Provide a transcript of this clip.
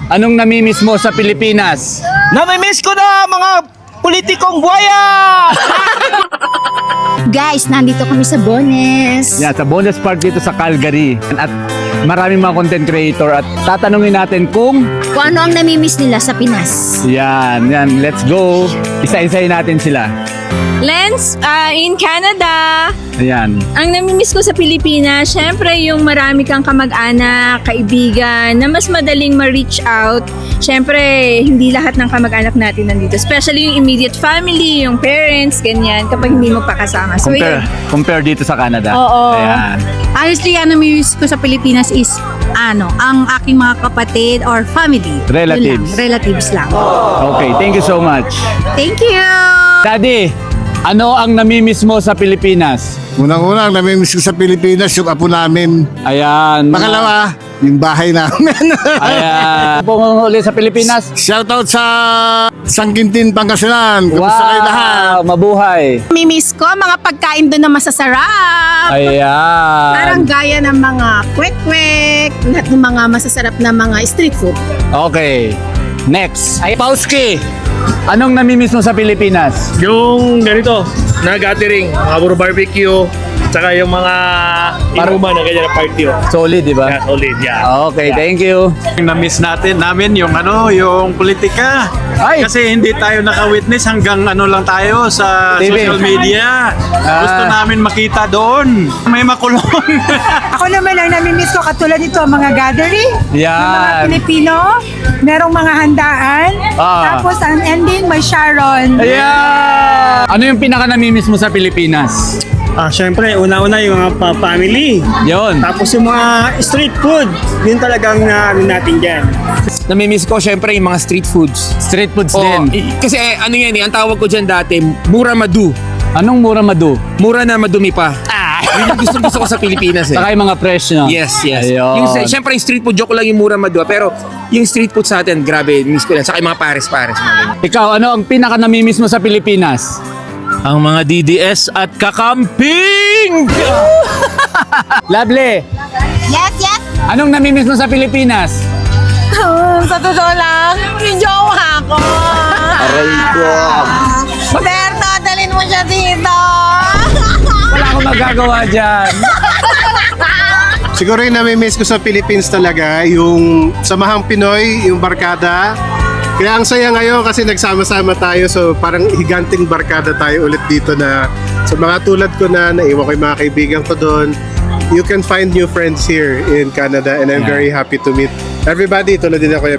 Anong namimiss mo sa Pilipinas? Namimiss ko na mga politikong buhaya! Guys, nandito kami sa Bones. Yan, sa bonus park dito sa Calgary. At maraming mga content creator at tatanungin natin kung Kung ano ang namimiss nila sa Pinas. yan, let's go. Isa-isayin natin sila. Lens, in Canada, Ayan. ang namimiss ko sa Pilipinas, syempre yung marami kang kamag-anak, kaibigan, na mas madaling ma-reach out. Syempre, hindi lahat ng kamag-anak natin nandito. Especially yung immediate family, yung parents, ganyan, kapag hindi mo pakasama. So, Compare dito sa Canada. Oo. Ayan. Honestly, ang namimiss ko sa Pilipinas is ang aking mga kapatid or family. Relatives. Yun lang, relatives lang. Okay, thank you so much. Thank you! Daddy, ano ang namimiss mo sa Pilipinas? Unang-unang namimiss ko sa Pilipinas yung apo namin. Ayan. Pangalawa, yung bahay namin. Ayan. Pungo ulit sa Pilipinas. Shoutout sa Sangkintin, Pangasinan. Kamusta kayo lahat? Mabuhay. Namimiss ko ang mga pagkain doon na masasarap. Ayan. Parang gaya ng mga kwek-kwek, lahat ng mga masasarap na mga street food. Okay. Next. Pauski. Anong namimiss mo sa Pilipinas? Yung ganito, na gathering, mga puro barbecue, tsaka yung mga inuman na ganyan na party. Solid, di ba? Yeah, solid, yeah. Okay, thank you. Na-miss namin yung yung politika. Ay! Kasi hindi tayo naka-witness hanggang lang tayo sa TV. social media. Gusto namin makita doon. May makulong. Ako naman ang namimiss ko katulad nito, mga gathering ng mga Yan. Pilipino, merong mga handaan, Ah. tapos ang ending may Sharon. Ayan. Ano yung pinaka namimiss mo sa Pilipinas? Syempre, una-una yung mga family. Yon. Tapos yung mga street food, yun talagang natin dyan. Namimiss ko syempre yung mga street foods. Street foods din. Kasi ano yan ang tawag ko dyan dati, mura madu. Anong mura madu? Mura na madumi pa. Yun yung gusto ko sa Pilipinas eh. Saka yung mga fresh, no? Yes. Ayun. Syempre yung street food, joke lang yung mura madu. Pero yung street food sa atin, grabe, miss ko yan. Saka yung mga pares-pares. mga ganyan. Ikaw, ano ang pinaka namimiss mo sa Pilipinas? Ang mga DDS at kakamping! Lovely. Yes, yes! Anong namimiss mo sa Pilipinas? Sa totoo lang, yung jowa ko. Aray ko. Berto, dalhin mo siya dito. Wala akong magagawa dyan. Siguro yung namimiss ko sa Philippines talaga, yung Samahang Pinoy, yung barkada. Kaya ang saya ngayon kasi nagsama-sama tayo, so parang higanting barkada tayo ulit dito na sa mga tulad ko na naiwan ko yung mga kaibigan ko doon. You can find new friends here in Canada and I'm very happy to meet everybody. Tulad din ako